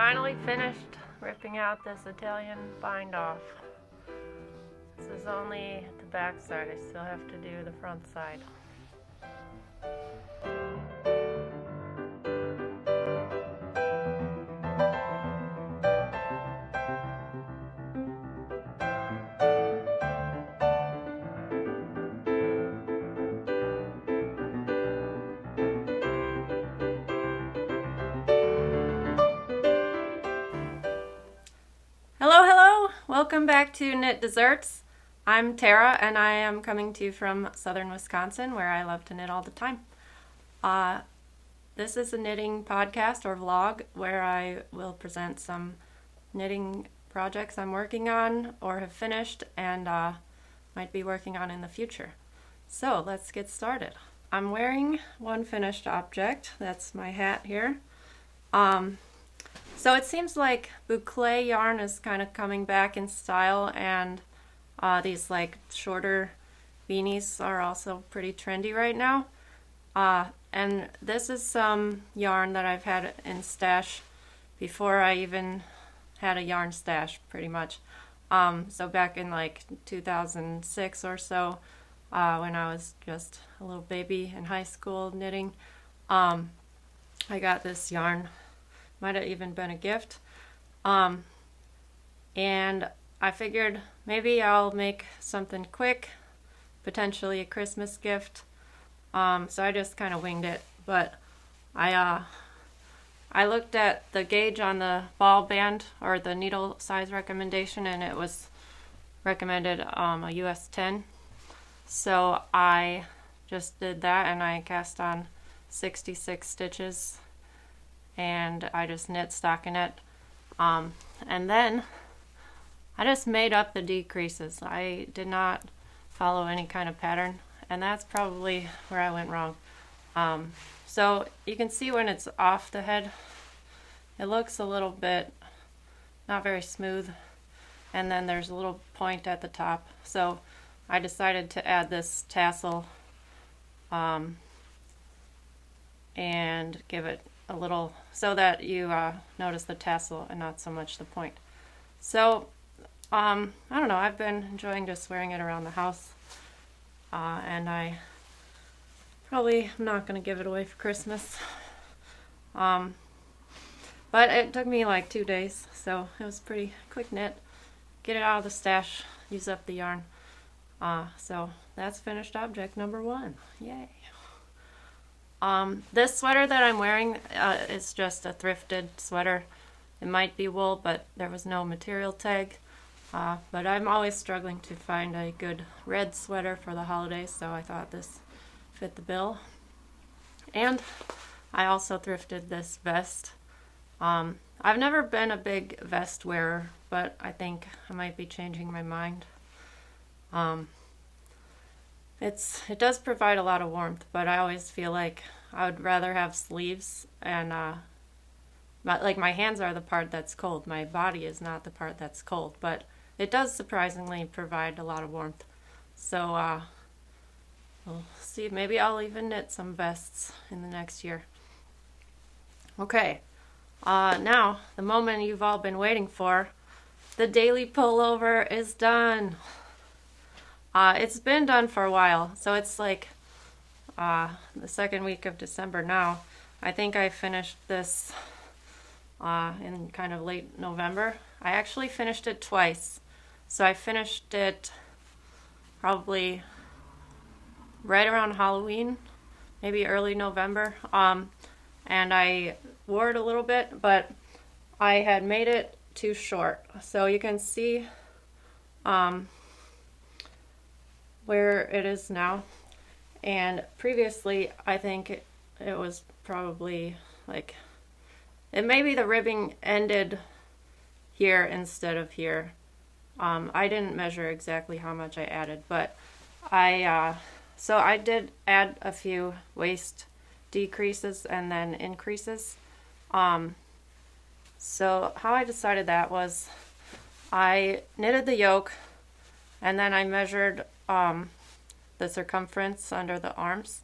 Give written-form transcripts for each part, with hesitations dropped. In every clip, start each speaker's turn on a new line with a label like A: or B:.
A: finally finished ripping out this Italian bind off. This is only the back side. I still have to do the front side. Hello! Welcome back to Knit Desserts. I'm Tara and I am coming to you from southern Wisconsin where I love to knit all the time. This is a knitting podcast or vlog where I will present some knitting projects I'm working on or have finished and might be working on in the future. So let's get started. I'm wearing one finished object. That's my hat here. So it seems like boucle yarn is kind of coming back in style, and these like shorter beanies are also pretty trendy right now. And this is some yarn that I've had in stash before I even had a yarn stash, pretty much. So back in like 2006 or so, when I was just a little baby in high school knitting, I got this yarn. Might have even been a gift. And I figured maybe I'll make something quick, potentially a Christmas gift. So I just kind of winged it. But I looked at the gauge on the ball band or the needle size recommendation, and it was recommended a US 10. So I just did that, and I cast on 66 stitches. And I just knit stockinette, and then I just made up the decreases. I did not follow any kind of pattern, and that's probably where I went wrong. So you can see when it's off the head, it looks a little bit not very smooth, and then there's a little point at the top. So I decided to add this tassel and give it a little, so that you notice the tassel and not so much the point. So I don't know, I've been enjoying just wearing it around the house, and I probably am not going to give it away for Christmas, but it took me like 2 days, so it was pretty quick knit. Get it out of the stash, use up the yarn. So that's finished object number 1. Yay! This sweater that I'm wearing is just a thrifted sweater. It might be wool, but there was no material tag. But I'm always struggling to find a good red sweater for the holidays, so I thought this fit the bill. And I also thrifted this vest. I've never been a big vest wearer, but I think I might be changing my mind. It does provide a lot of warmth, but I always feel like I would rather have sleeves, and my hands are the part that's cold. My body is not the part that's cold, but it does surprisingly provide a lot of warmth. So we'll see. Maybe I'll even knit some vests in the next year. Okay, now the moment you've all been waiting for. The daily pullover is done. It's been done for a while, so it's like the second week of December now. I think I finished this in kind of late November. I actually finished it twice. So I finished it probably right around Halloween, maybe early November. And I wore it a little bit, but I had made it too short. So you can see where it is now, and previously I think it was probably like, it maybe the ribbing ended here instead of here. I didn't measure exactly how much I added, but so I did add a few waist decreases and then increases. So how I decided that was I knitted the yoke, and then I measured the circumference under the arms,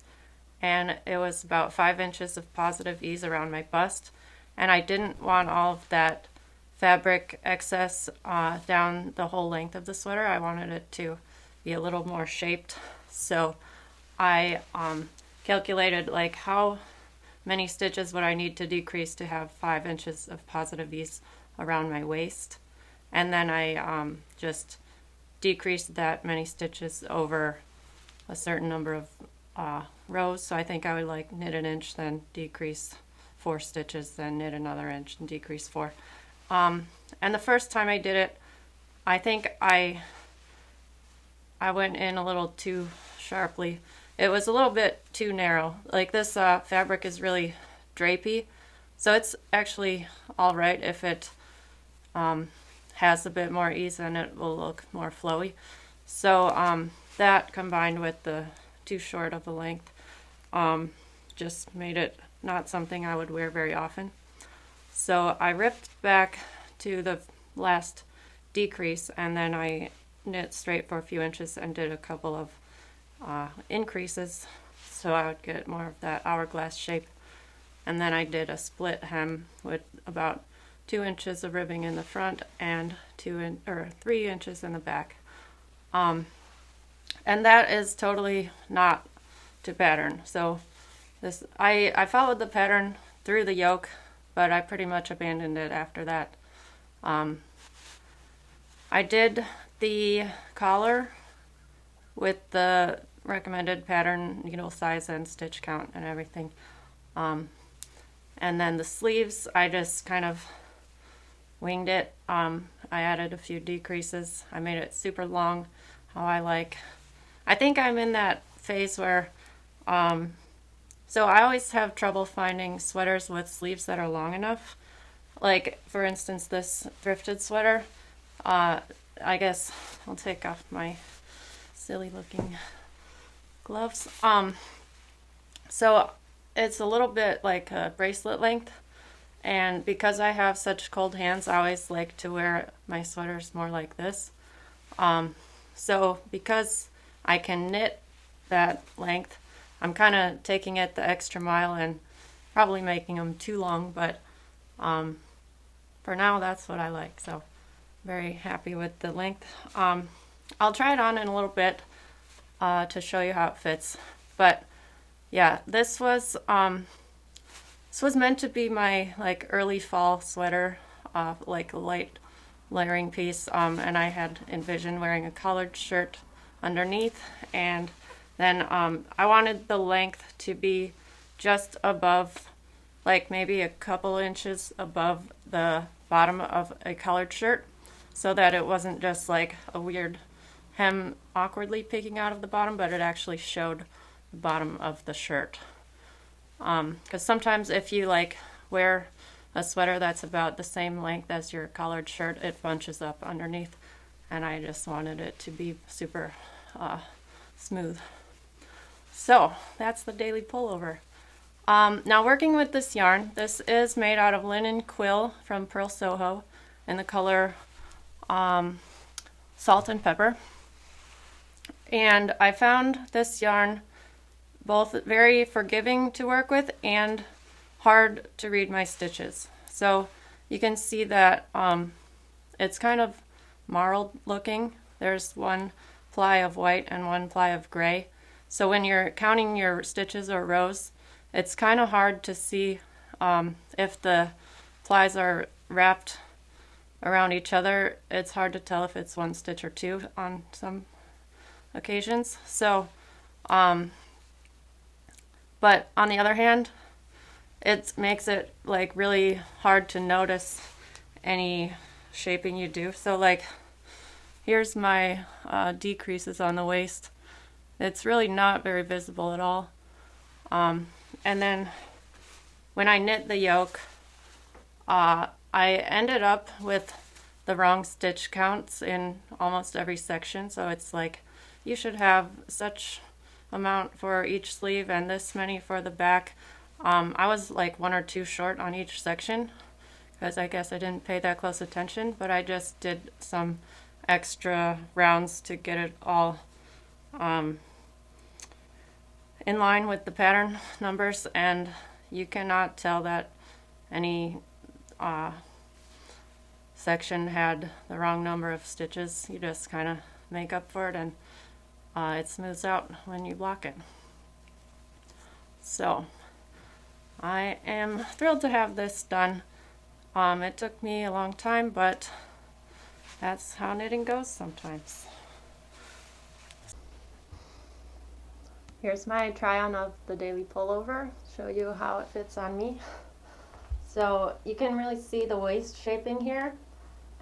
A: and it was about 5 inches of positive ease around my bust, and I didn't want all of that fabric excess down the whole length of the sweater. I wanted it to be a little more shaped. So I calculated like how many stitches would I need to decrease to have 5 inches of positive ease around my waist. And then I just decreased that many stitches over a certain number of rows. So I think I would like knit an inch, then decrease 4 stitches, then knit another inch and decrease 4. And the first time I did it, I think I went in a little too sharply. It was a little bit too narrow. Like this fabric is really drapey, so it's actually all right if it has a bit more ease and it will look more flowy. So that combined with the too short of a length just made it not something I would wear very often. So I ripped back to the last decrease, and then I knit straight for a few inches and did a couple of increases so I would get more of that hourglass shape. And then I did a split hem with about 2 inches of ribbing in the front and 3 inches in the back. And that is totally not to pattern. So this I followed the pattern through the yoke, but I pretty much abandoned it after that. I did the collar with the recommended pattern, needle size and stitch count and everything. And then the sleeves, I just kind of winged it. I added a few decreases. I made it super long, how I like. I think I'm in that phase where, so I always have trouble finding sweaters with sleeves that are long enough. Like, for instance, this thrifted sweater. I guess I'll take off my silly looking gloves. So it's a little bit like a bracelet length, and because I have such cold hands, I always like to wear my sweaters more like this. So because I can knit that length, I'm kind of taking it the extra mile and probably making them too long, but for now that's what I like. So very happy with the length. I'll try it on in a little bit to show you how it fits. But yeah, this was meant to be my like early fall sweater, like a light layering piece, and I had envisioned wearing a collared shirt underneath, and then I wanted the length to be just above, like maybe a couple inches above the bottom of a collared shirt, so that it wasn't just like a weird hem awkwardly peeking out of the bottom, but it actually showed the bottom of the shirt. Because sometimes if you like wear a sweater that's about the same length as your collared shirt, it bunches up underneath, and I just wanted it to be super smooth. So that's the daily pullover. Now working with this yarn, this is made out of Linen Quill from Purl Soho in the color Salt and Pepper. And I found this yarn both very forgiving to work with and hard to read my stitches. So you can see that it's kind of marled looking. There's one ply of white and one ply of gray. So when you're counting your stitches or rows, it's kind of hard to see if the plies are wrapped around each other. It's hard to tell if it's one stitch or two on some occasions. So, but on the other hand, it makes it like really hard to notice any shaping you do. So like, here's my decreases on the waist. It's really not very visible at all. And then when I knit the yoke, I ended up with the wrong stitch counts in almost every section. So it's like you should have such amount for each sleeve and this many for the back. I was like 1 or 2 short on each section because I guess I didn't pay that close attention, but I just did some extra rounds to get it all in line with the pattern numbers, and you cannot tell that any section had the wrong number of stitches, you just kind of make up for it, and it smooths out when you block it. So I am thrilled to have this done. It took me a long time, but that's how knitting goes sometimes. Here's my try on of the daily pullover, show you how it fits on me. So you can really see the waist shaping here,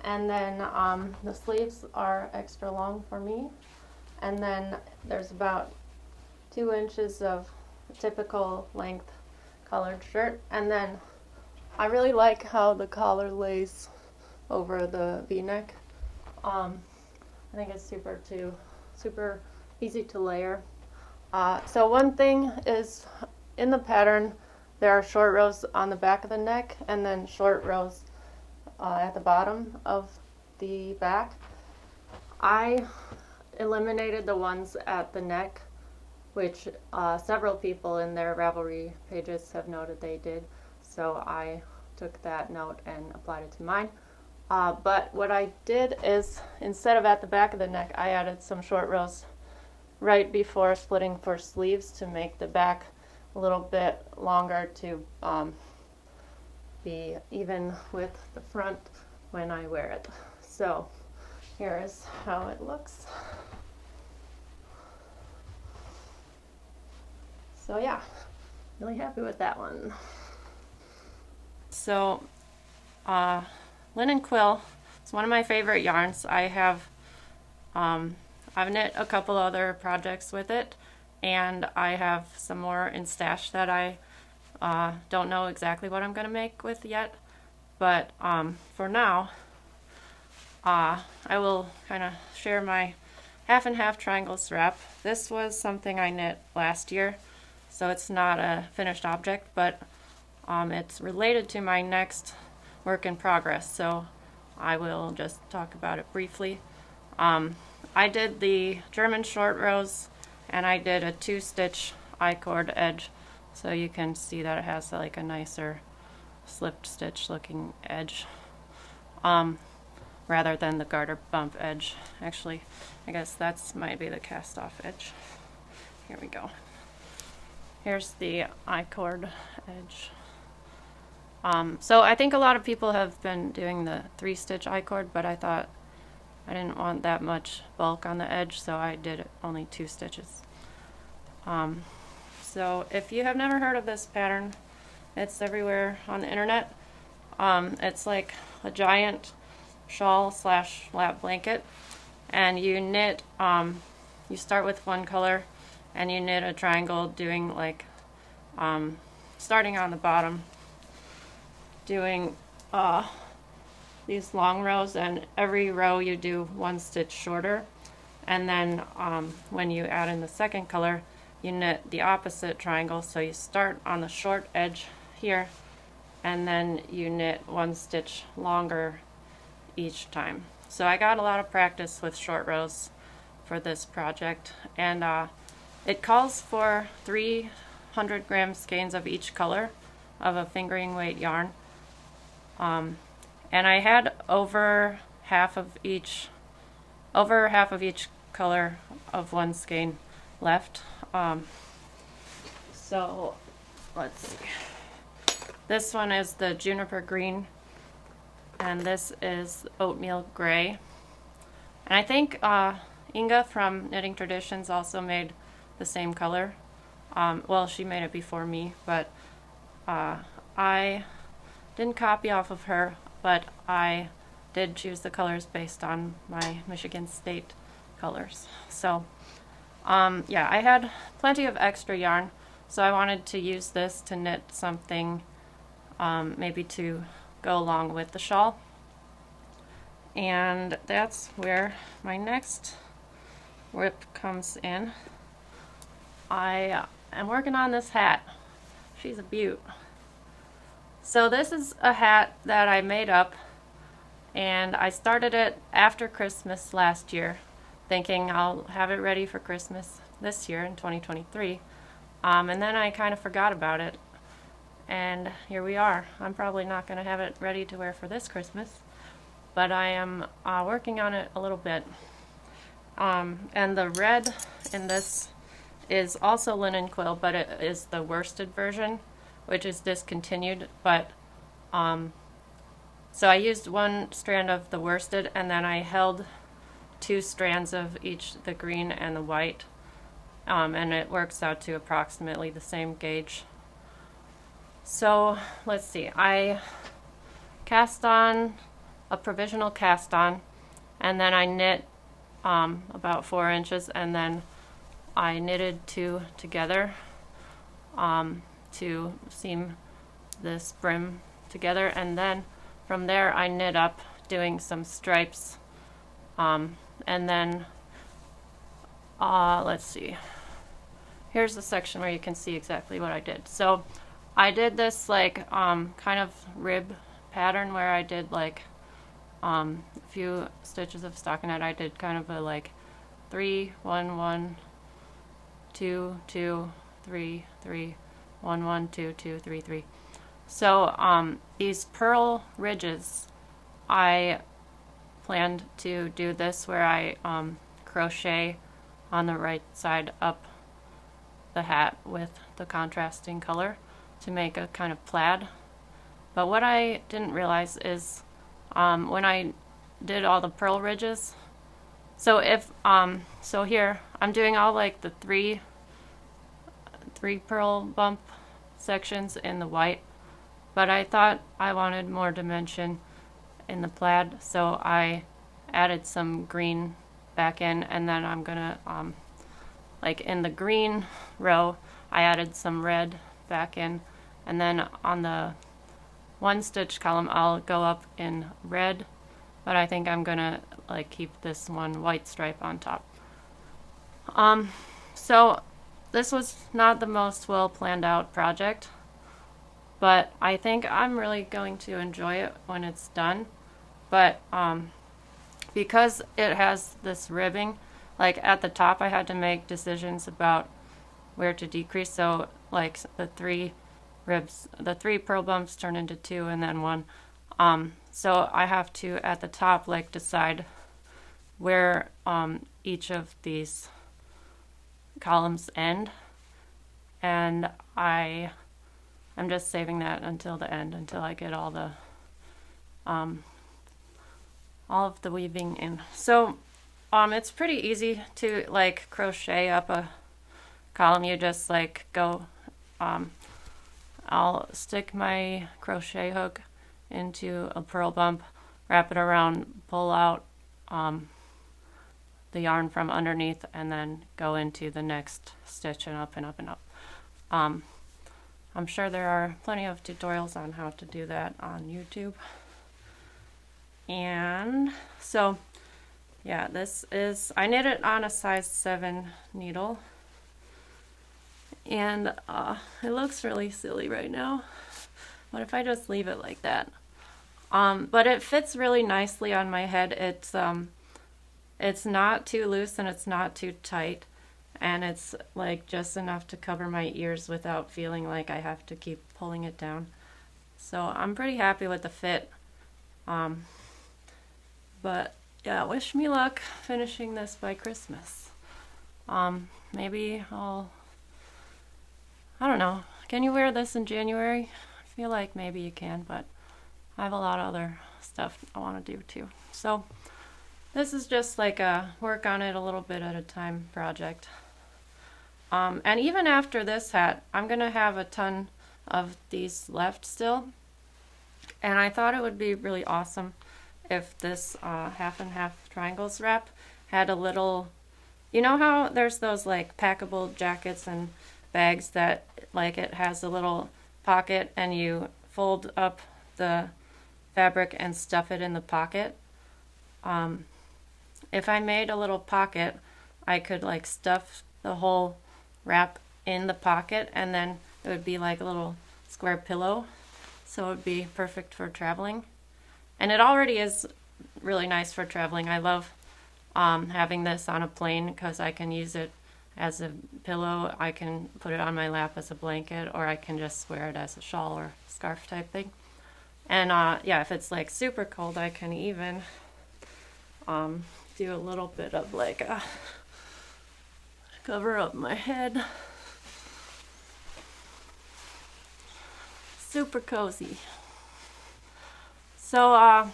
A: and then the sleeves are extra long for me, and then there's about 2 inches of typical length collared shirt, and then I really like how the collar lays over the v-neck. I think it's super easy to layer. So one thing is, in the pattern there are short rows on the back of the neck and then short rows at the bottom of the back. I eliminated the ones at the neck, which several people in their Ravelry pages have noted they did, so I took that note and applied it to mine. But what I did is, instead of at the back of the neck, I added some short rows right before splitting for sleeves to make the back a little bit longer to be even with the front when I wear it. So here is how it looks. So yeah, really happy with that one. So Linen Quill is one of my favorite yarns. I've knit a couple other projects with it, and I have some more in stash that I don't know exactly what I'm going to make with yet, but for now I will kind of share my half and half triangle strap. This was something I knit last year, so it's not a finished object, but it's related to my next work in progress, so I will just talk about it briefly. I did the German short rows, and I did a 2-stitch I-cord edge, so you can see that it has like a nicer slipped stitch looking edge, rather than the garter bump edge. Actually, I guess that's might be the cast off edge. Here we go. Here's the I-cord edge. So I think a lot of people have been doing the 3-stitch I-cord, but I thought I didn't want that much bulk on the edge, so I did only 2 stitches. So if you have never heard of this pattern, it's everywhere on the internet. It's like a giant shawl / lap blanket, and you knit, you start with one color and you knit a triangle doing like, starting on the bottom, doing these long rows, and every row you do 1 stitch shorter, and then when you add in the second color you knit the opposite triangle, so you start on the short edge here and then you knit 1 stitch longer each time. So I got a lot of practice with short rows for this project, and it calls for 300 gram skeins of each color of a fingering weight yarn. And I had over half of each color of 1 skein left. So let's see. This one is the Juniper green, and this is Oatmeal gray. And I think Inga from Knitting Traditions also made the same color. Well, she made it before me, but I didn't copy off of her, but I did choose the colors based on my Michigan State colors. So yeah, I had plenty of extra yarn, so I wanted to use this to knit something maybe to go along with the shawl. And that's where my next whip comes in. I am working on this hat. She's a beaut. So this is a hat that I made up, and I started it after Christmas last year, thinking I'll have it ready for Christmas this year in 2023. And then I kind of forgot about it, And here we are. I'm probably not going to have it ready to wear for this Christmas, but I am working on it a little bit. And the red in this is also linen quill, but it is the worsted version, which is discontinued. But so I used one strand of the worsted, and then I held 2 strands of each, the green and the white, and it works out to approximately the same gauge. So let's see, I cast on a provisional cast on, and then I knit about 4 inches, and then I knitted 2 together to seam this brim together, and then from there I knit up doing some stripes, and then let's see, here's the section where you can see exactly what I did. So I did this like kind of rib pattern where I did like a few stitches of stockinette. I did kind of a like 3 1 1 2 2 3 3 1 1 2 2 3 3. So these purl ridges, I planned to do this where I crochet on the right side up the hat with the contrasting color to make a kind of plaid. But what I didn't realize is when I did all the purl ridges, so if so here I'm doing all like the three purl bump sections in the white, but I thought I wanted more dimension in the plaid, so I added some green back in, and then I'm gonna like in the green row I added some red back in, and then on the 1 stitch column I'll go up in red, but I think I'm gonna like keep this one white stripe on top. So this was not the most well planned out project, but I think I'm really going to enjoy it when it's done. But because it has this ribbing, like at the top I had to make decisions about where to decrease, so like the 3 ribs, the 3 purl bumps turn into 2 and then 1. So I have to at the top like decide where each of these columns end, and I'm just saving that until the end, until I get all of the weaving in. So it's pretty easy to like crochet up a column. You just like go I'll stick my crochet hook into a purl bump, wrap it around, pull out the yarn from underneath, and then go into the next stitch and up and up and up. I'm sure there are plenty of tutorials on how to do that on YouTube. And so yeah, this is, I knit it on a size 7 needle, and it looks really silly right now. What if I just leave it like that? But it fits really nicely on my head. It's not too loose and it's not too tight, and it's like just enough to cover my ears without feeling like I have to keep pulling it down. So I'm pretty happy with the fit. But yeah, wish me luck finishing this by Christmas. Maybe I don't know. Can you wear this in January? I feel like maybe you can, but I have a lot of other stuff I want to do too. So this is just like a work on it a little bit at a time project. And even after this hat, I'm going to have a ton of these left still. And I thought it would be really awesome if this half and half triangles wrap had a little, you know how there's those like packable jackets and bags that like it has a little pocket and you fold up the fabric and stuff it in the pocket. If I made a little pocket, I could like stuff the whole wrap in the pocket, and then it would be like a little square pillow, so it would be perfect for traveling. And it already is really nice for traveling. I love having this on a plane because I can use it as a pillow. I can put it on my lap as a blanket, or I can just wear it as a shawl or scarf type thing. And yeah, if it's like super cold, I can even do a little bit of like a cover up my head. Super cozy. So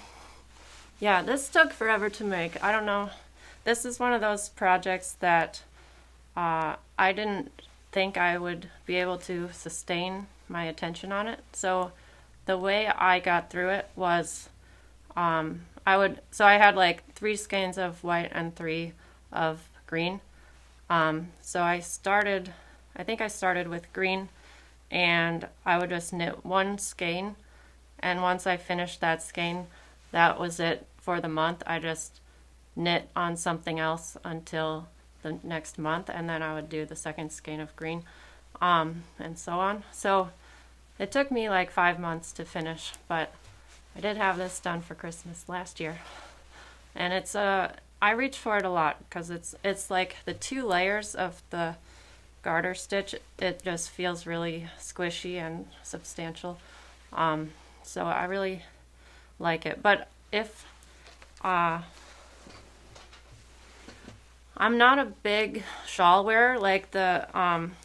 A: yeah, this took forever to make. I don't know. This is one of those projects that I didn't think I would be able to sustain my attention on it. So the way I got through it was so I had like 3 skeins of white and 3 of green. So I think I started with green, and I would just knit 1 skein, and once I finished that skein, that was it for the month. I just knit on something else until the next month, and then I would do the second skein of green, and so on. So it took me like 5 months to finish, but I did have this done for Christmas last year. And it's I reach for it a lot because it's like the 2 layers of the garter stitch. It just feels really squishy and substantial. So I really like it. But if I'm not a big shawl wearer, like the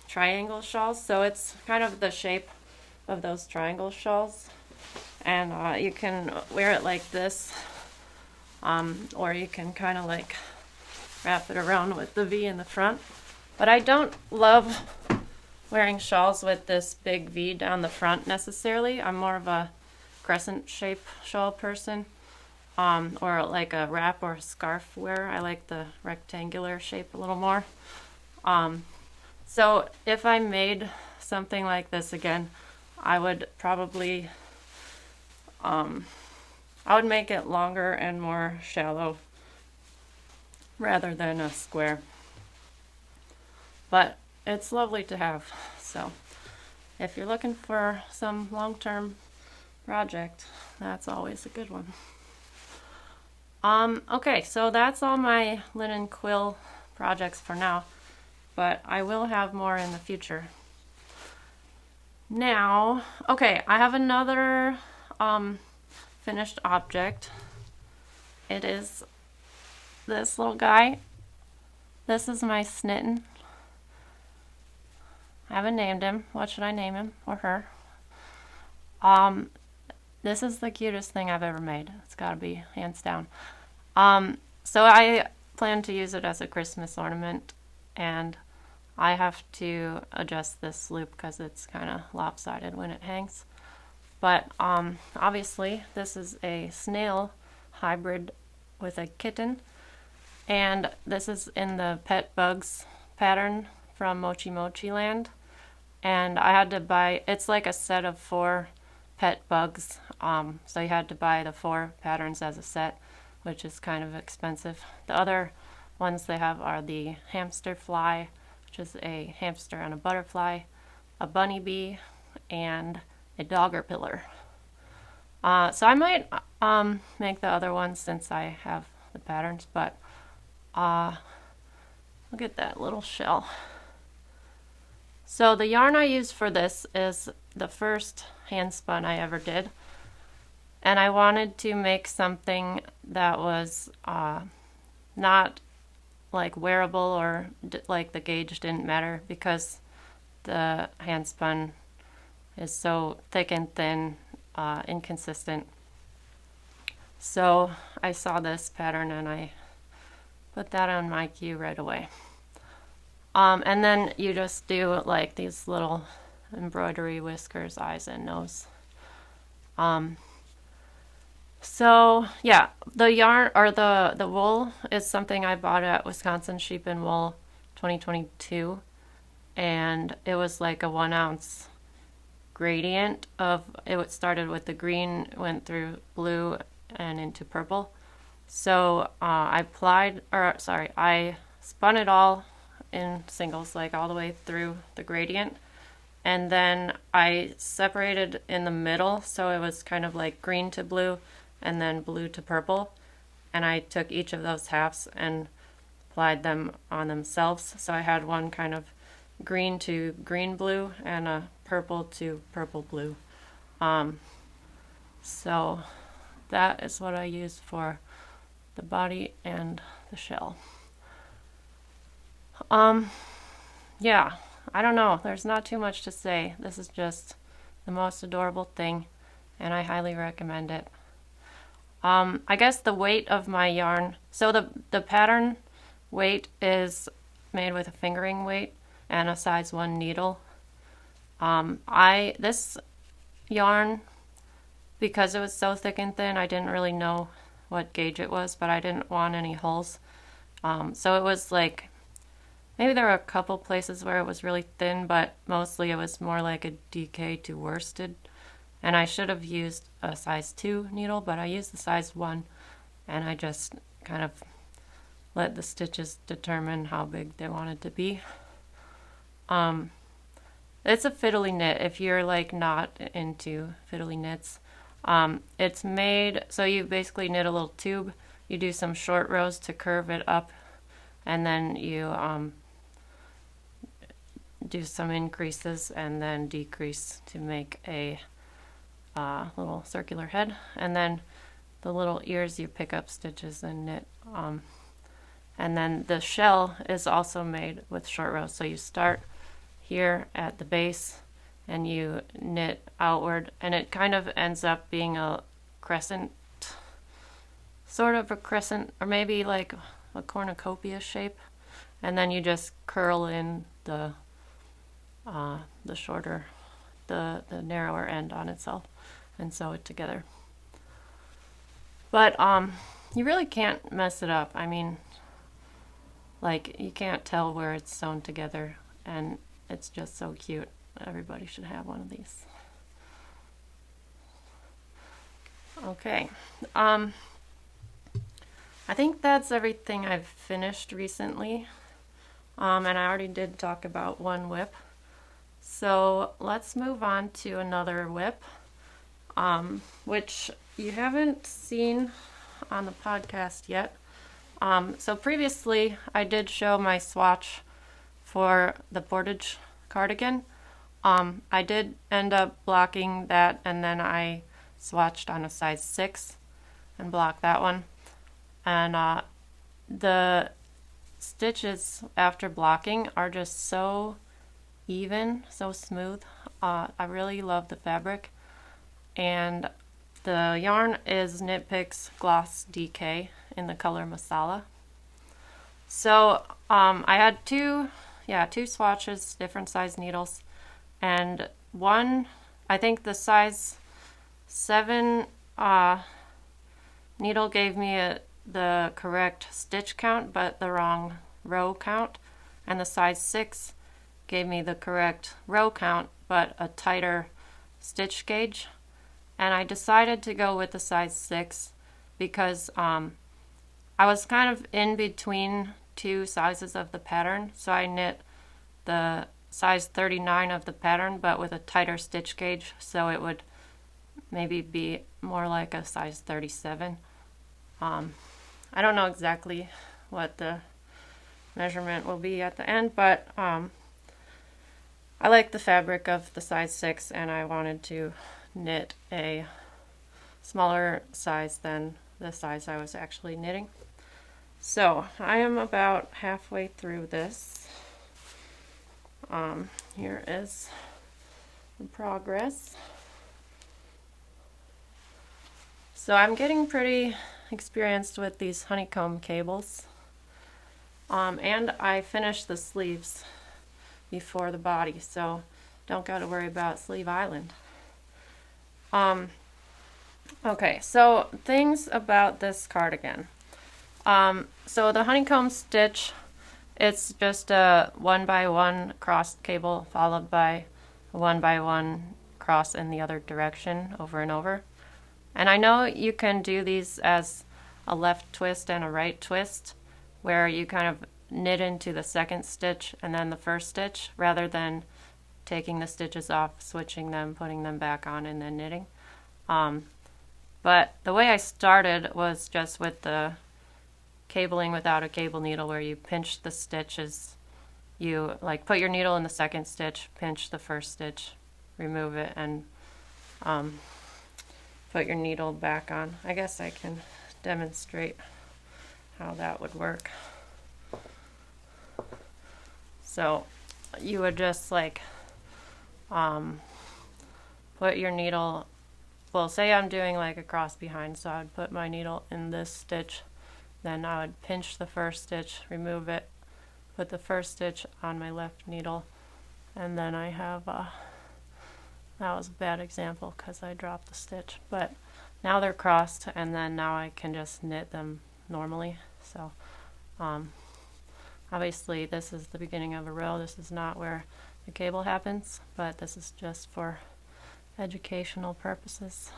A: triangle shawls, so it's kind of the shape of those triangle shawls, and you can wear it like this, or you can kind of like wrap it around with the V in the front. But I don't love wearing shawls with this big V down the front necessarily. I'm more of a crescent shape shawl person, or like a wrap or a scarf wear. I like the rectangular shape a little more. So if I made something like this again, I would probably I would make it longer and more shallow rather than a square. But it's lovely to have. So if you're looking for some long-term project, that's always a good one. Okay, so that's all my linen quill projects for now, but I will have more in the future. Now, okay, I have another finished object. It is this little guy. This is my Snitten. I haven't named him. What should I name him or her? This is the cutest thing I've ever made. It's gotta be, hands down. So I plan to use it as a Christmas ornament, and I have to adjust this loop because it's kind of lopsided when it hangs. But obviously this is a Snail Hybrid with a kitten, and this is in the Pet Bugs pattern from Mochimochi land. And I had to buy, it's like a set of 4 pet bugs, so you had to buy the 4 patterns as a set, which is kind of expensive. The other ones they have are the hamster fly, which is a hamster and a butterfly, a bunny bee, and a dogger pillar. So I might make the other ones since I have the patterns, but look at that little shell. So the yarn I used for this is the first handspun I ever did, and I wanted to make something that was not like wearable, or like the gauge didn't matter, because the handspun is so thick and thin, inconsistent. So I saw this pattern and I put that on my queue right away. And then you just do like these little embroidery whiskers, eyes and nose. So yeah, the yarn or the wool is something I bought at Wisconsin Sheep and Wool 2022, and it was like a 1 ounce gradient of it. Started with the green, went through blue and into purple. So I spun it all in singles, like all the way through the gradient, and then I separated in the middle, so it was kind of like green to blue and then blue to purple, and I took each of those halves and applied them on themselves. So I had one kind of green to green blue and a purple to purple blue. So that is what I use for the body and the shell. Yeah, I don't know. There's not too much to say. This is just the most adorable thing, and I highly recommend it. I guess the weight of my yarn, so the pattern weight is made with a fingering weight and a size 1 needle. This yarn, because it was so thick and thin, I didn't really know what gauge it was, but I didn't want any holes. So it was like, maybe there were a couple places where it was really thin, but mostly it was more like a DK to worsted. And I should have used a size 2 needle, but I used the size 1, and I just kind of let the stitches determine how big they wanted to be. It's a fiddly knit if you're like not into fiddly knits. It's made, so you basically knit a little tube, you do some short rows to curve it up, and then you do some increases and then decrease to make a little circular head, and then the little ears you pick up stitches and knit. And then the shell is also made with short rows, so you start here at the base and you knit outward, and it kind of ends up being a crescent, sort of a crescent, or maybe like a cornucopia shape, and then you just curl in the shorter, the narrower end on itself and sew it together. But you really can't mess it up. I mean, like, you can't tell where it's sewn together, and it's just so cute. Everybody should have one of these. Okay, I think that's everything I've finished recently, and I already did talk about one whip. So let's move on to another whip, which you haven't seen on the podcast yet. So previously I did show my swatch for the Portage Cardigan. I did end up blocking that, and then I swatched on a size 6 and blocked that one. And the stitches after blocking are just so even, so smooth. I really love the fabric, and the yarn is Knitpicks Gloss DK in the color Masala. So I had two swatches, different size needles, and one, I think the size 7 needle gave me the correct stitch count but the wrong row count, and the size 6 gave me the correct row count but a tighter stitch gauge. And I decided to go with the size 6 because I was kind of in between two sizes of the pattern, so I knit the size 39 of the pattern but with a tighter stitch gauge, so it would maybe be more like a size 37. I don't know exactly what the measurement will be at the end, but I like the fabric of the size 6, and I wanted to knit a smaller size than the size I was actually knitting. So I am about halfway through this. Here is the progress. So I'm getting pretty experienced with these honeycomb cables. And I finished the sleeves before the body, so don't got to worry about Sleeve Island. Okay, so things about this cardigan. So the honeycomb stitch, it's just a 1x1 crossed cable followed by a 1x1 cross in the other direction over and over. And I know you can do these as a left twist and a right twist, where you kind of knit into the second stitch and then the first stitch, rather than taking the stitches off, switching them, putting them back on, and then knitting. But the way I started was just with the cabling without a cable needle, where you pinch the stitches. You like put your needle in the second stitch, pinch the first stitch, remove it, and put your needle back on. I guess I can demonstrate how that would work. So you would just like put your needle, well, say I'm doing like a cross behind, so I would put my needle in this stitch, then I would pinch the first stitch, remove it, put the first stitch on my left needle, and then I have that was a bad example because I dropped the stitch, but now they're crossed, and then now I can just knit them normally. So obviously this is the beginning of a row. This is not where the cable happens, but this is just for educational purposes.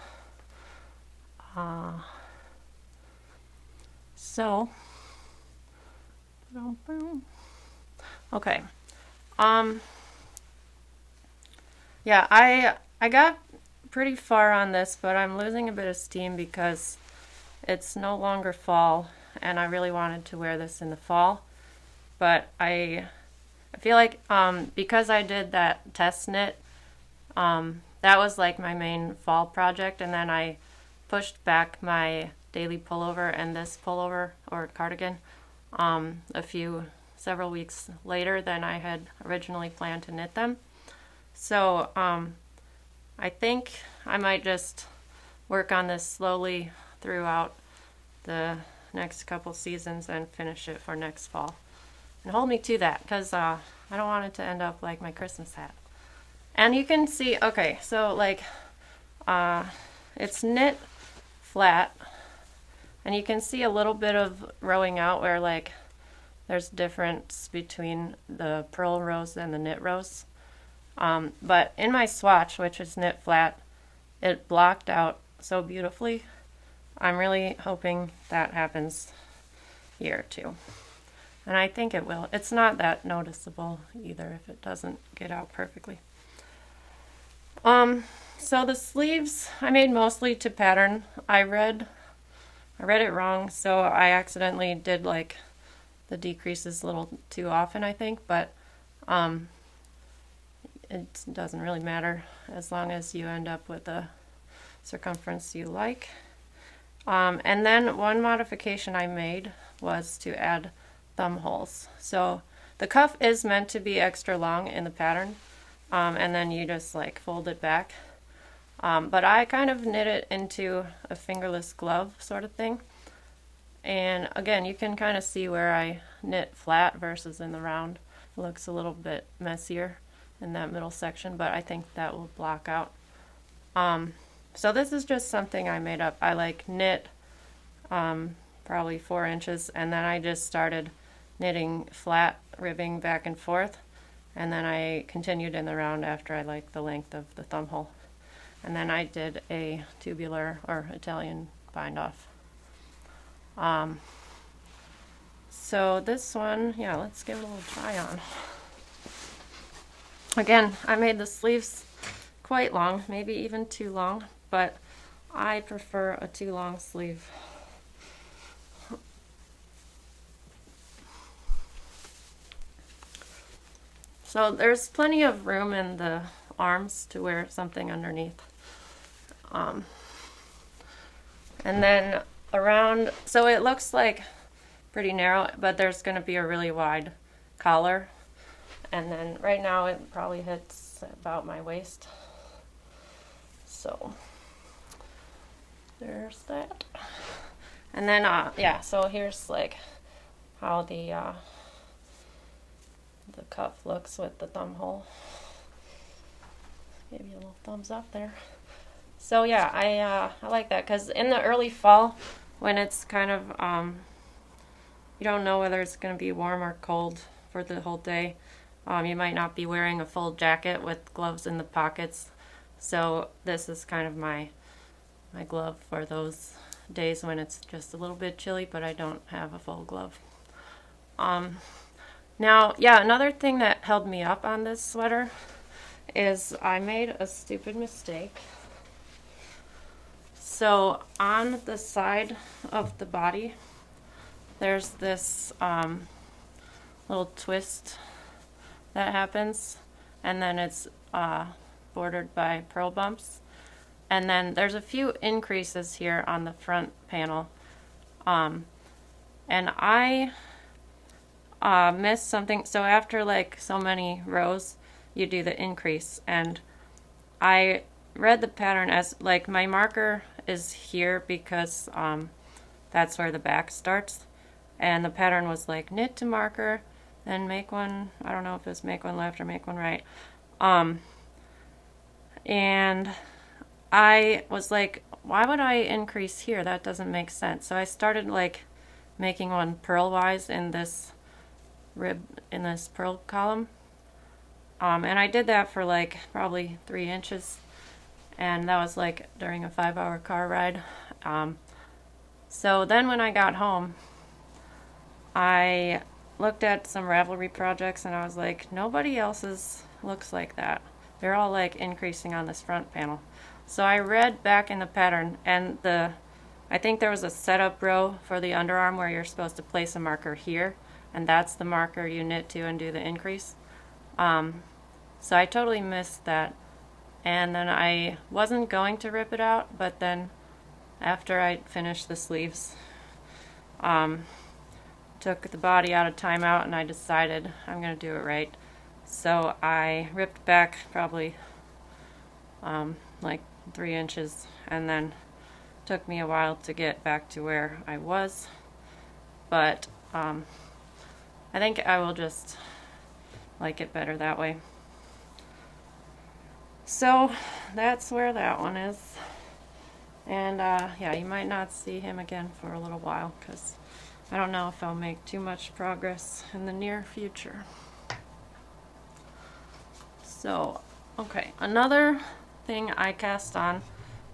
A: So okay, yeah, I got pretty far on this, but I'm losing a bit of steam because it's no longer fall, and I really wanted to wear this in the fall. But I feel like because I did that test knit, that was like my main fall project, and then I pushed back my daily pullover and this pullover or cardigan several weeks later than I had originally planned to knit them. So I think I might just work on this slowly throughout the next couple seasons and finish it for next fall. And hold me to that, because I don't want it to end up like my Christmas hat. And you can see, okay, so like it's knit flat, and you can see a little bit of rowing out where like there's difference between the purl rows and the knit rows. But in my swatch, which is knit flat, it blocked out so beautifully. I'm really hoping that happens here too. And I think it will. It's not that noticeable either if it doesn't get out perfectly. So the sleeves I made mostly to pattern. I read it wrong, so I accidentally did like the decreases a little too often, I think, but it doesn't really matter as long as you end up with a circumference you like. And then one modification I made was to add thumb holes. So the cuff is meant to be extra long in the pattern, and then you just like fold it back. But I kind of knit it into a fingerless glove sort of thing. And again, you can kind of see where I knit flat versus in the round. It looks a little bit messier in that middle section, but I think that will block out. So this is just something I made up. I like knit probably 4 inches, and then I just started knitting flat, ribbing back and forth, and then I continued in the round after I liked the length of the thumb hole. And then I did a tubular or Italian bind off. So this one, yeah, let's give it a little try on. Again, I made the sleeves quite long, maybe even too long, but I prefer a too long sleeve. So there's plenty of room in the arms to wear something underneath. And then around, so it looks like pretty narrow, but there's going to be a really wide collar. And then right now it probably hits about my waist. So there's that. And then, yeah, so here's like how the cuff looks with the thumb hole. Give you a little thumbs up there. So yeah, I like that, because in the early fall, when it's kind of, you don't know whether it's going to be warm or cold for the whole day. You might not be wearing a full jacket with gloves in the pockets. So this is kind of my glove for those days when it's just a little bit chilly, but I don't have a full glove. Now, yeah, another thing that held me up on this sweater is I made a stupid mistake. So on the side of the body, there's this little twist that happens, and then it's bordered by purl bumps. And then there's a few increases here on the front panel. And I missed something. So after like so many rows, you do the increase. And I read the pattern as like my marker is here because that's where the back starts. And the pattern was like knit to marker, then make one, I don't know if it's make one left or make one right. And I was like, why would I increase here? That doesn't make sense. So I started like making one purl-wise in this rib, in this purl column. And I did that for like probably 3 inches. And that was like during a 5-hour car ride. So then when I got home, I looked at some Ravelry projects and I was like, nobody else's looks like that. They're all like increasing on this front panel. So I read back in the pattern, and I think there was a setup row for the underarm where you're supposed to place a marker here, and that's the marker you knit to and do the increase. So I totally missed that. And then I wasn't going to rip it out, but then after I finished the sleeves, took the body out of timeout and I decided I'm going to do it right. So I ripped back probably like 3 inches, and then took me a while to get back to where I was. But I think I will just like it better that way. So that's where that one is. And yeah, you might not see him again for a little while because I don't know if I'll make too much progress in the near future. So, okay, another thing I cast on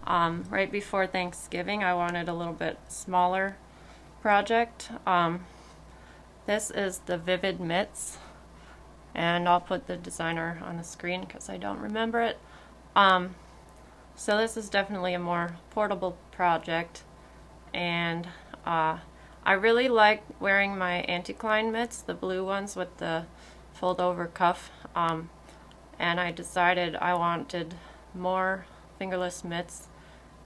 A: right before Thanksgiving. I wanted a little bit smaller project. This is the Vivid Mitts, and I'll put the designer on the screen because I don't remember it. So this is definitely a more portable project, and I really like wearing my anticline mitts, the blue ones with the fold over cuff, and I decided I wanted more fingerless mitts,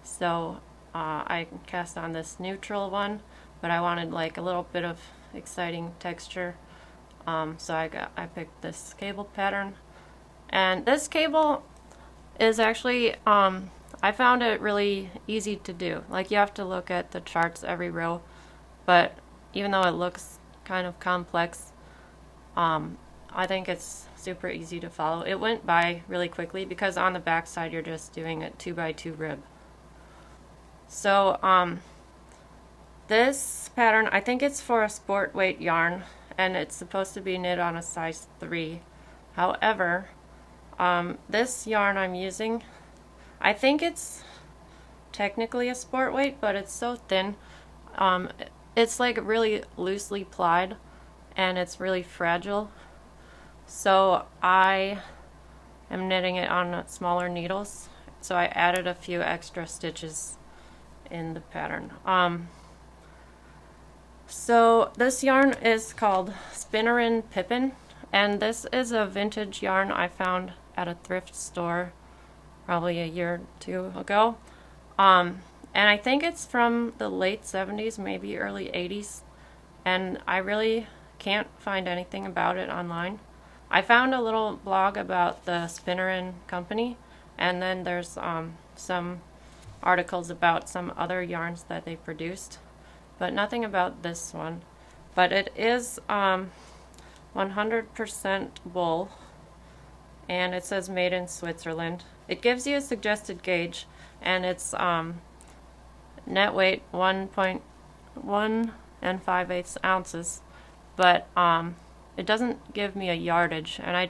A: so I cast on this neutral one, but I wanted like a little bit of exciting texture, so I picked this cable pattern. And this cable is actually, I found it really easy to do. Like, you have to look at the charts every row, but even though it looks kind of complex, I think it's super easy to follow. It went by really quickly because on the back side you're just doing a 2x2 rib. So this pattern, I think it's for a sport weight yarn, and it's supposed to be knit on a size 3. However, this yarn I'm using, I think it's technically a sport weight, but it's so thin. It's like really loosely plied, and it's really fragile. So I am knitting it on smaller needles. So I added a few extra stitches in the pattern. So this yarn is called Spinnerin Pippin, and this is a vintage yarn I found at a thrift store probably a year or 2 ago. And I think it's from the late 70s, maybe early 80s, and I really can't find anything about it online. I found a little blog about the Spinnerin company, and then there's some articles about some other yarns that they produced, but nothing about this one. But it is 100% wool, and it says made in Switzerland. It gives you a suggested gauge, and it's net weight 1.1 5/8 ounces, but it doesn't give me a yardage, and I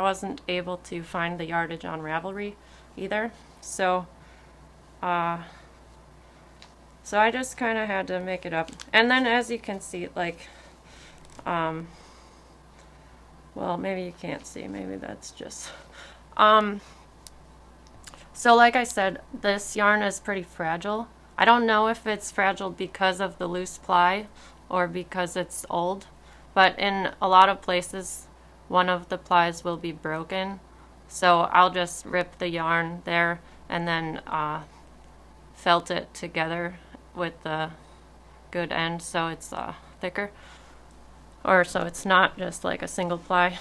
A: wasn't able to find the yardage on Ravelry either. So I just kind of had to make it up. And then, as you can see, like, well, maybe you can't see, maybe that's just, so like I said, this yarn is pretty fragile. I don't know if it's fragile because of the loose ply or because it's old, but in a lot of places one of the plies will be broken, so I'll just rip the yarn there and then felt it together with the good end so it's thicker, or so it's not just like a single ply.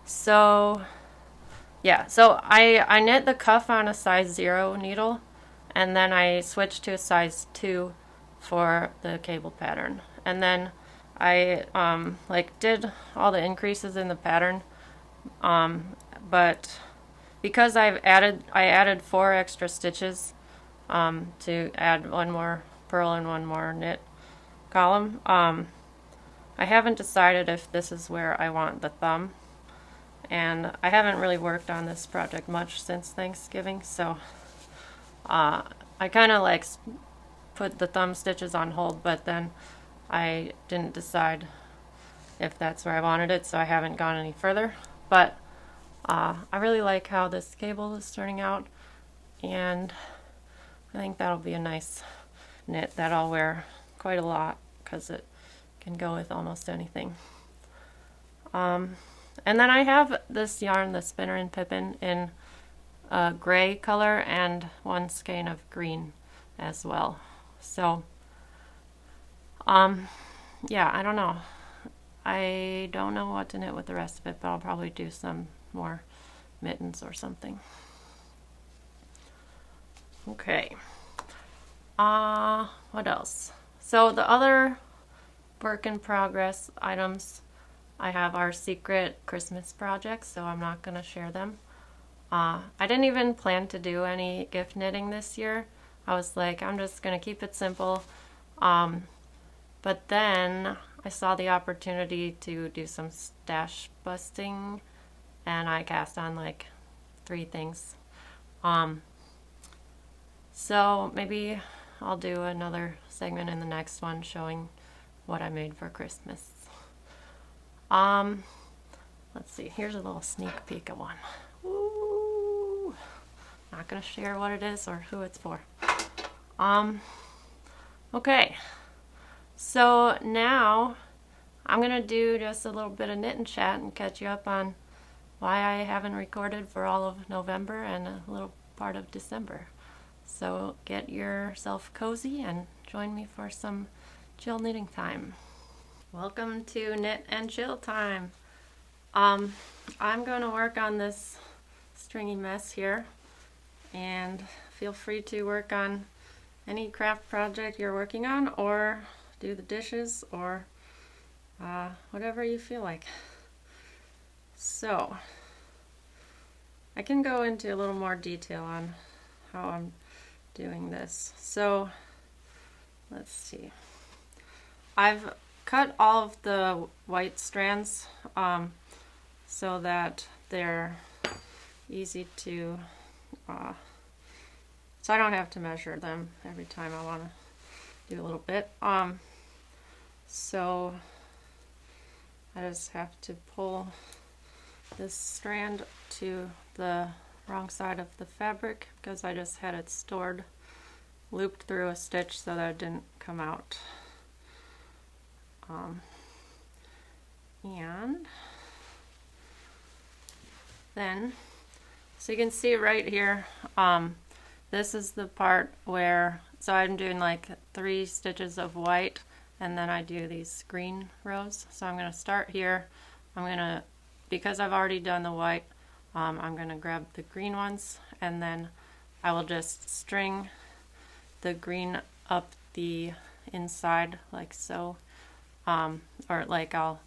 A: So yeah, so I knit the cuff on a size 0 needle, and then I switched to a size 2 for the cable pattern, and then I like did all the increases in the pattern, but because I added 4 extra stitches to add one more purl and one more knit column. I haven't decided if this is where I want the thumb, and I haven't really worked on this project much since Thanksgiving, so I kind of like put the thumb stitches on hold, but then I didn't decide if that's where I wanted it, so I haven't gone any further. But I really like how this cable is turning out, and I think that'll be a nice knit that I'll wear quite a lot because it can go with almost anything. And then I have this yarn, the Spinnerin Pippin, in a gray color and one skein of green as well. So, yeah, I don't know. I don't know what to knit with the rest of it, but I'll probably do some more mittens or something. Okay. What else? So the other work in progress items I have are secret Christmas projects, so I'm not going to share them. I didn't even plan to do any gift knitting this year. I was like, I'm just going to keep it simple. But then I saw the opportunity to do some stash busting, and I cast on like 3 things. So maybe I'll do another segment in the next one showing what I made for Christmas. Let's see, here's a little sneak peek of one. Ooh, not gonna share what it is or who it's for. Okay, so now I'm gonna do just a little bit of knit and chat and catch you up on why I haven't recorded for all of November and a little part of December. So get yourself cozy and join me for some chill knitting time. Welcome to Knit and Chill time. I'm going to work on this stringy mess here, and feel free to work on any craft project you're working on, or do the dishes, or whatever you feel like. So I can go into a little more detail on how I'm doing this. So let's see. I've cut all of the white strands so that they're easy to, so I don't have to measure them every time I want to do a little bit. So I just have to pull this strand to the wrong side of the fabric because I just had it stored, looped through a stitch so that it didn't come out. And then, so you can see right here, this is the part where, so I'm doing like 3 stitches of white, and then I do these green rows. So I'm going to start here. I'm going to, because I've already done the white, I'm going to grab the green ones, and then I will just string the green up the inside like so, or like I'll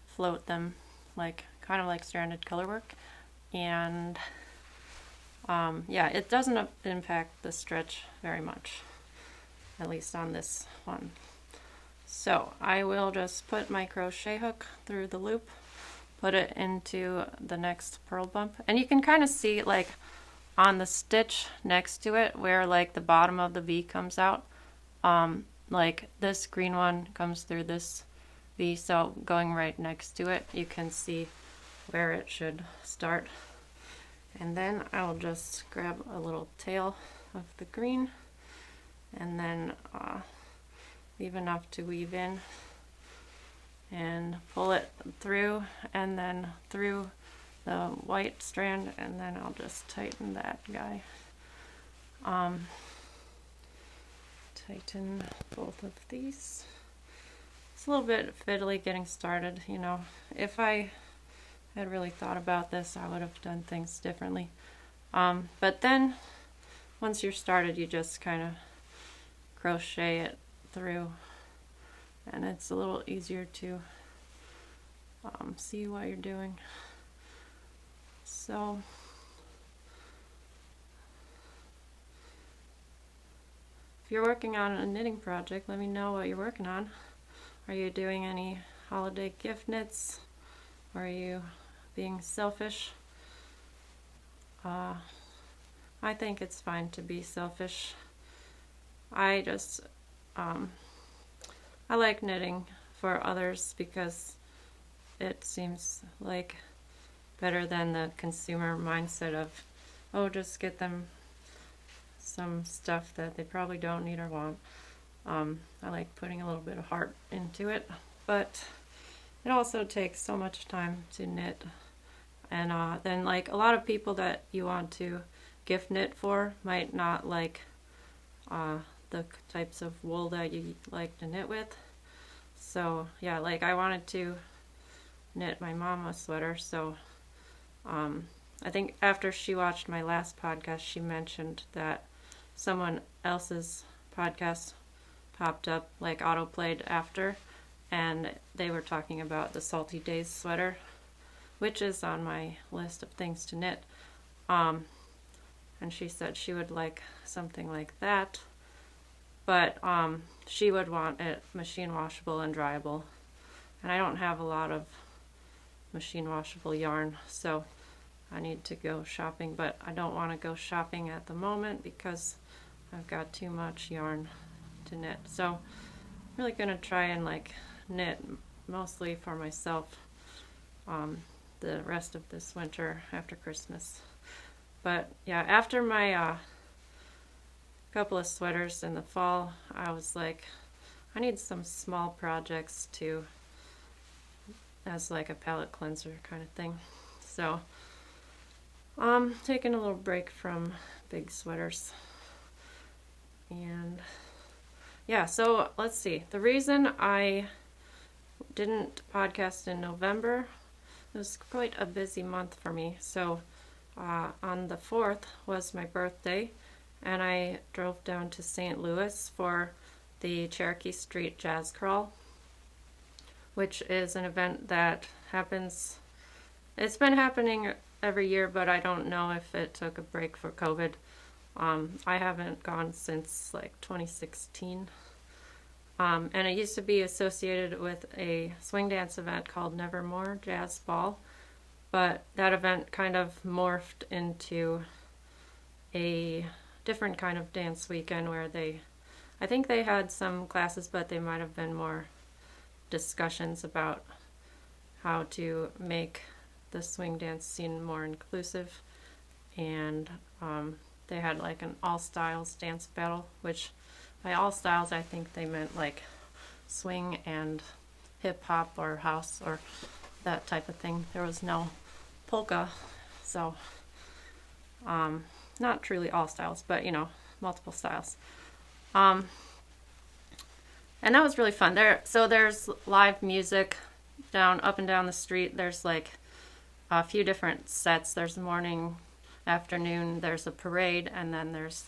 A: float them like kind of like stranded color work. And yeah, it doesn't impact the stretch very much, at least on this one. So I will just put my crochet hook through the loop, put it into the next purl bump, and you can kind of see like on the stitch next to it where like the bottom of the V comes out, like this green one comes through this V, so going right next to it you can see where it should start. And then I'll just grab a little tail of the green, and then leave enough to weave in, and pull it through and then through the white strand, and then I'll just tighten that guy. Tighten both of these. It's a little bit fiddly getting started, you know. If I had really thought about this, I would have done things differently. But then once you're started, you just kind of crochet it through, and it's a little easier to see what you're doing. So if you're working on a knitting project, let me know what you're working on. Are you doing any holiday gift knits? Or are you being selfish? I think it's fine to be selfish. I just, I like knitting for others because it seems like better than the consumer mindset of, oh, just get them some stuff that they probably don't need or want. I like putting a little bit of heart into it, but it also takes so much time to knit. And then like a lot of people that you want to gift knit for might not like the types of wool that you like to knit with. So yeah, like I wanted to knit my mom a sweater, so I think after she watched my last podcast, she mentioned that someone else's podcast popped up, like autoplayed after, and they were talking about the Salty Days sweater, which is on my list of things to knit. And she said she would like something like that, but she would want it machine washable and dryable, and I don't have a lot of machine washable yarn, so I need to go shopping, but I don't want to go shopping at the moment because I've got too much yarn to knit. So I'm really gonna try and like knit mostly for myself the rest of this winter after Christmas. But yeah, after my couple of sweaters in the fall, I was like, I need some small projects to, as like a palette cleanser kind of thing. So taking a little break from big sweaters. And yeah, so let's see. The reason I didn't podcast in November, it was quite a busy month for me. So on the 4th was my birthday, and I drove down to St. Louis for the Cherokee Street Jazz Crawl, which is an event that happens, it's been happening every year, but I don't know if it took a break for COVID. I haven't gone since like 2016. And it used to be associated with a swing dance event called Nevermore Jazz Ball, but that event kind of morphed into a different kind of dance weekend where I think they had some classes, but they might have been more discussions about how to make the swing dance scene more inclusive. And they had like an all styles dance battle, which by all styles I think they meant like swing and hip hop or house or that type of thing. There was no polka, so not truly all styles, but you know, multiple styles. And that was really fun. There's live music up and down the street. There's like a few different sets. There's morning, afternoon, there's a parade, and then there's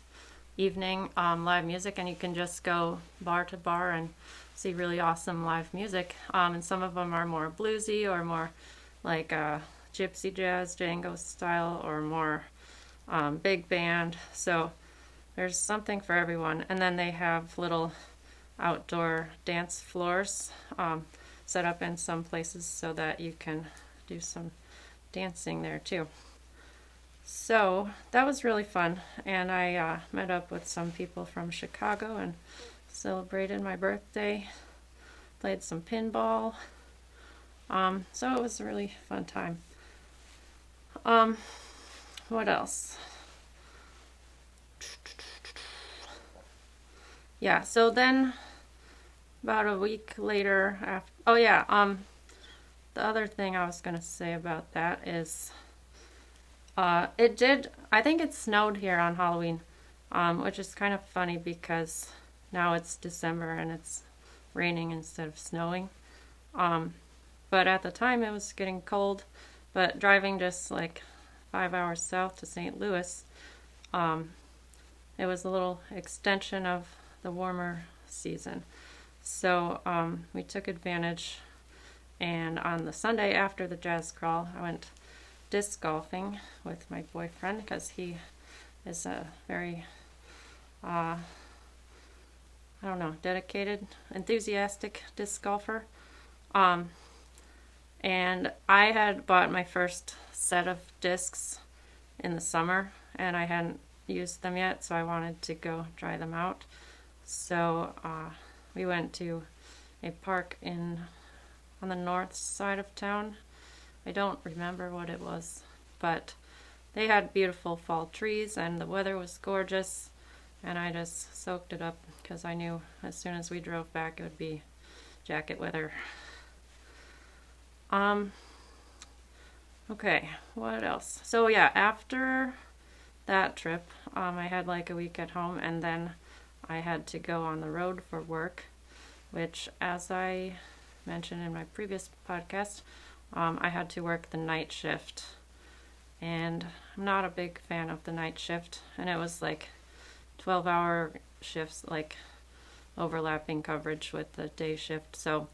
A: evening live music, and you can just go bar to bar and see really awesome live music. And some of them are more bluesy or more like gypsy jazz, Django style, or more big band. So there's something for everyone. And then they have little outdoor dance floors set up in some places so that you can do some dancing there too. So that was really fun, and I met up with some people from Chicago and celebrated my birthday, played some pinball, so it was a really fun time. What else? Yeah, so then about a week later, after, oh yeah, the other thing I was gonna say about that is, I think it snowed here on Halloween, which is kind of funny because now it's December and it's raining instead of snowing. But at the time it was getting cold, but driving just like 5 hours south to St. Louis, it was a little extension of the warmer season. So we took advantage, and on the Sunday after the jazz crawl, I went disc golfing with my boyfriend because he is a very, I don't know, dedicated, enthusiastic disc golfer. And I had bought my first set of discs in the summer, and I hadn't used them yet, so I wanted to go try them out. So we went to a park on the north side of town. I don't remember what it was, but they had beautiful fall trees and the weather was gorgeous, and I just soaked it up because I knew as soon as we drove back it would be jacket weather. Okay, what else? So yeah, after that trip, I had like a week at home, and then I had to go on the road for work, which, as I mentioned in my previous podcast, I had to work the night shift, and I'm not a big fan of the night shift, and it was like 12-hour shifts, like overlapping coverage with the day shift, so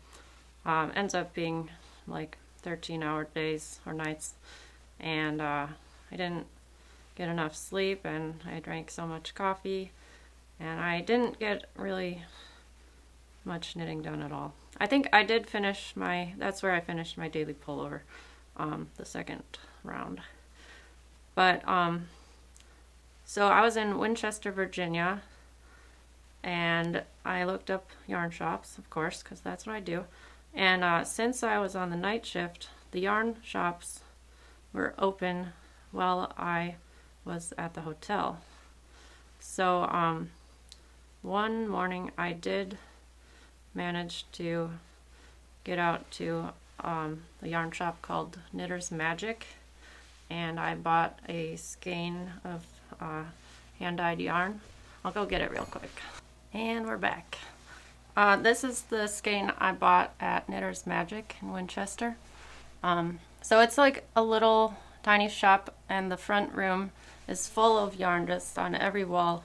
A: ends up being like 13-hour days or nights, and I didn't get enough sleep, and I drank so much coffee, and I didn't get really much knitting done at all. I think I did finish that's where I finished my daily pullover, the second round. But so I was in Winchester, Virginia, and I looked up yarn shops, of course, because that's what I do. And since I was on the night shift, the yarn shops were open while I was at the hotel. So one morning I did manage to get out to a yarn shop called Knitter's Magic, and I bought a skein of hand-dyed yarn. I'll go get it real quick. And we're back. This is the skein I bought at Knitter's Magic in Winchester. So it's like a little tiny shop, and the front room is full of yarn just on every wall.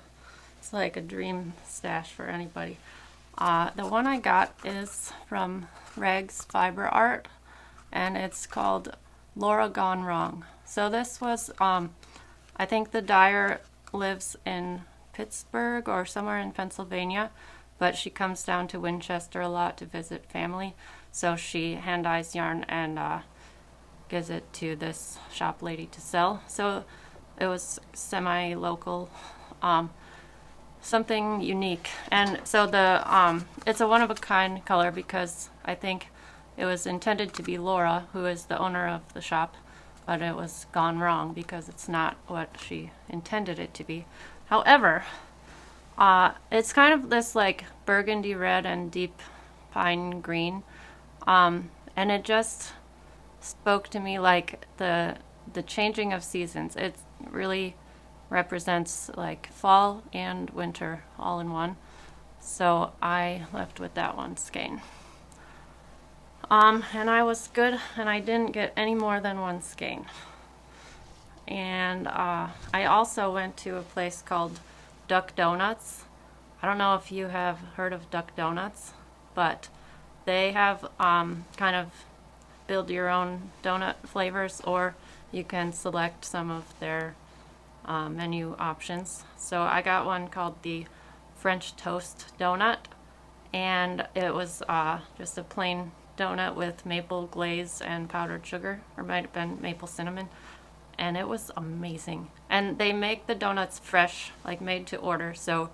A: It's like a dream stash for anybody. The one I got is from Rags Fiber Art, and it's called Laura Gone Wrong. So this was, I think the dyer lives in Pittsburgh or somewhere in Pennsylvania, but she comes down to Winchester a lot to visit family, so she hand dyes yarn and gives it to this shop lady to sell. So it was semi-local, something unique. And so it's a one-of-a-kind color because I think it was intended to be Laura, who is the owner of the shop, but it was gone wrong because it's not what she intended it to be. However, it's kind of this like burgundy red and deep pine green, and it just spoke to me like the changing of seasons. It really represents like fall and winter all in one. So I left with that one skein. And I was good, and I didn't get any more than one skein. And I also went to a place called Duck Donuts. I don't know if you have heard of Duck Donuts, but they have kind of build your own donut flavors, or you can select some of their menu options. So I got one called the French Toast Donut, and it was just a plain donut with maple glaze and powdered sugar, or might have been maple cinnamon, and it was amazing. And they make the donuts fresh, like made to order, so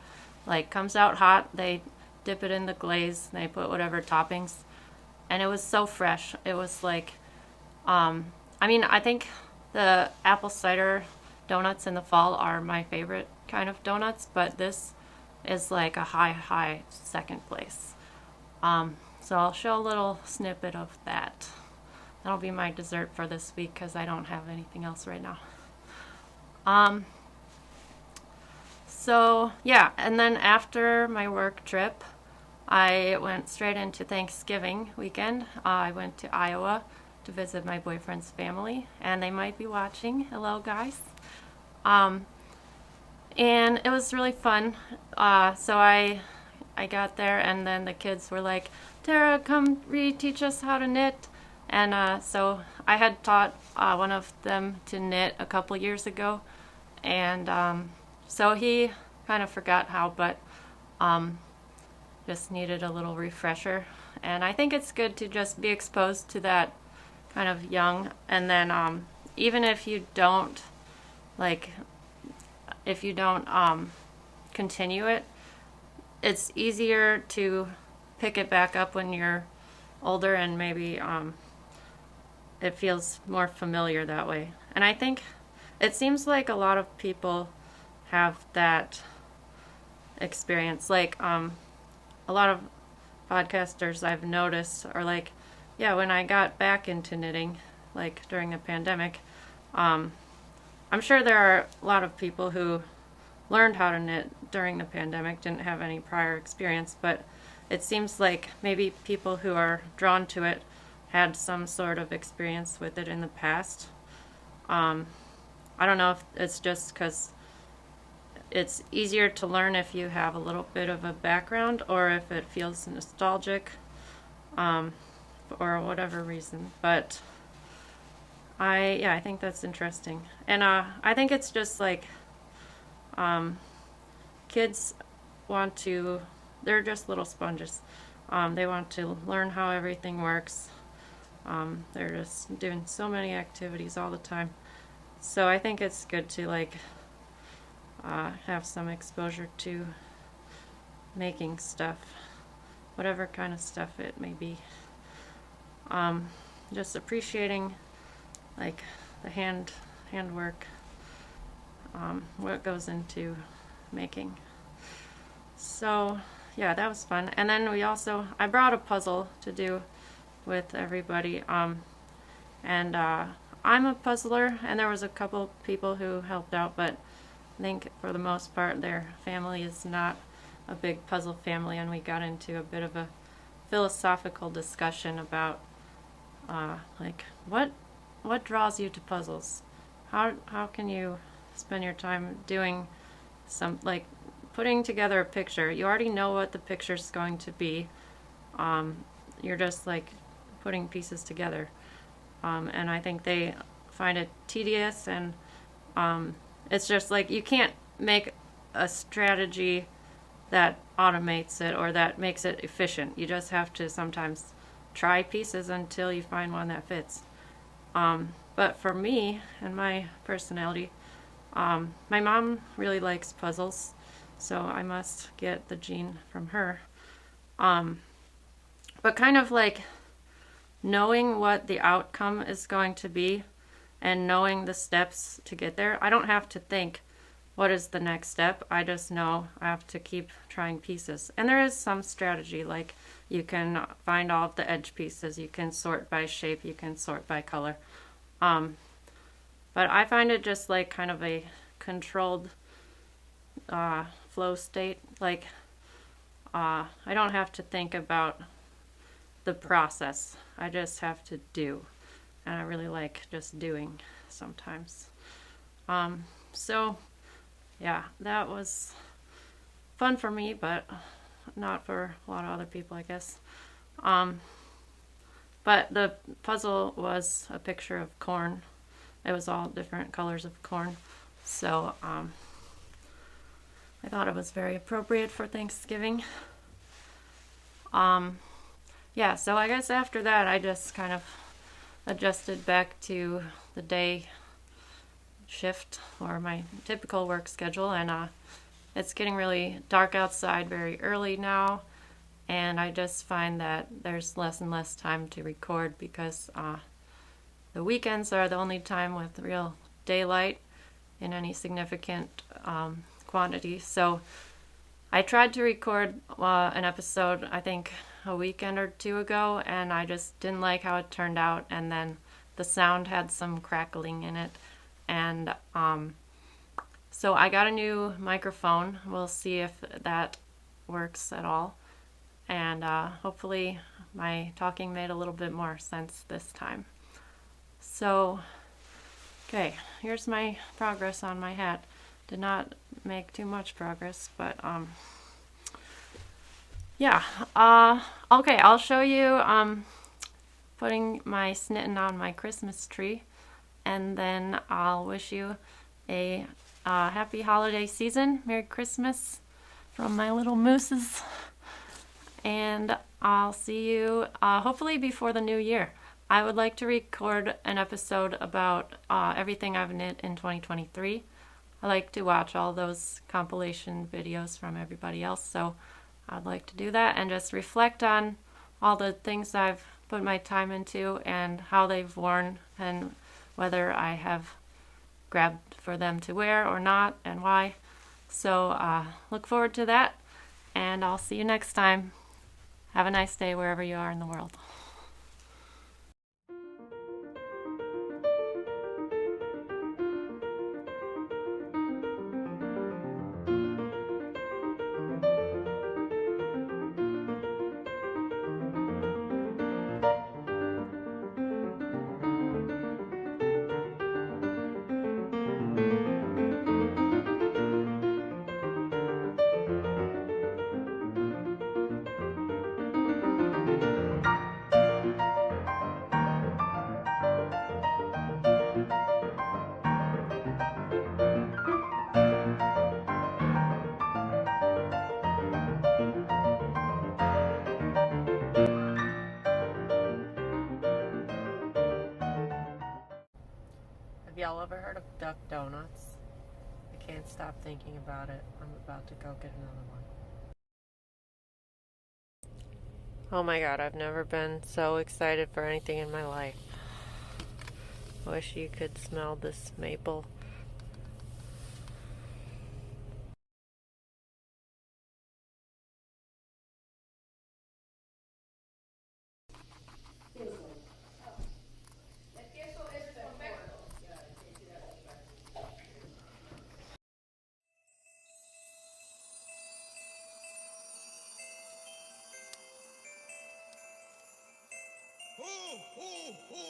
A: like comes out hot, they dip it in the glaze, they put whatever toppings, and it was so fresh. It was like I think the apple cider donuts in the fall are my favorite kind of donuts, but this is like a high second place. So I'll show a little snippet of that. That'll be my dessert for this week because I don't have anything else right now. So yeah, and then after my work trip, I went straight into Thanksgiving weekend. I went to Iowa to visit my boyfriend's family, and they might be watching. Hello, guys. And it was really fun. So I got there, and then the kids were like, "Tara, come teach us how to knit." And so I had taught one of them to knit a couple years ago, and so he kind of forgot how, but just needed a little refresher. And I think it's good to just be exposed to that kind of young, and then even if you don't continue it, it's easier to pick it back up when you're older, and maybe it feels more familiar that way. And I think it seems like a lot of people have that experience. Like a lot of podcasters I've noticed are like, yeah, when I got back into knitting, like during the pandemic, I'm sure there are a lot of people who learned how to knit during the pandemic, didn't have any prior experience, but it seems like maybe people who are drawn to it had some sort of experience with it in the past. I don't know if it's just because it's easier to learn if you have a little bit of a background, or if it feels nostalgic, or whatever reason. But I think that's interesting. And I think it's just like kids they're just little sponges. They want to learn how everything works. They're just doing so many activities all the time. So I think it's good to have some exposure to making stuff, whatever kind of stuff it may be. Just appreciating like the handwork, what goes into making. So yeah, that was fun. And then I brought a puzzle to do with everybody, and I'm a puzzler, and there was a couple people who helped out, but I think for the most part their family is not a big puzzle family, and we got into a bit of a philosophical discussion about like what draws you to puzzles? How can you spend your time doing like putting together a picture? You already know what the picture's going to be. You're just like putting pieces together. And I think they find it tedious, and it's just like you can't make a strategy that automates it or that makes it efficient. You just have to sometimes try pieces until you find one that fits. But for me and my personality, my mom really likes puzzles, so I must get the gene from her. But kind of like knowing what the outcome is going to be and knowing the steps to get there. I don't have to think, what is the next step? I just know I have to keep trying pieces. And there is some strategy, like you can find all of the edge pieces, you can sort by shape, you can sort by color. But I find it just like kind of a controlled flow state. Like I don't have to think about the process. I just have to do. And I really like just doing sometimes. So yeah, that was fun for me, but not for a lot of other people, I guess. But the puzzle was a picture of corn. It was all different colors of corn. So I thought it was very appropriate for Thanksgiving. Yeah, so I guess after that I just kind of adjusted back to the day shift or my typical work schedule, and it's getting really dark outside very early now, and I just find that there's less and less time to record because the weekends are the only time with real daylight in any significant quantity. So I tried to record an episode, I think a weekend or two ago, and I just didn't like how it turned out, and then the sound had some crackling in it, and so I got a new microphone. We'll see if that works at all, and hopefully my talking made a little bit more sense this time. So, okay, here's my progress on my hat. Did not make too much progress, but yeah. Okay, I'll show you putting my Snitten on my Christmas tree, and then I'll wish you a happy holiday season. Merry Christmas from my little mooses, and I'll see you hopefully before the new year. I would like to record an episode about everything I've knit in 2023. I like to watch all those compilation videos from everybody else, so I'd like to do that and just reflect on all the things I've put my time into and how they've worn and whether I have grabbed for them to wear or not and why. So look forward to that, and I'll see you next time. Have a nice day wherever you are in the world. Have y'all ever heard of duck donuts? I can't stop thinking about it. I'm about to go get another one. Oh my god, I've never been so excited for anything in my life. I wish you could smell this maple.
B: Ho, ho, ho!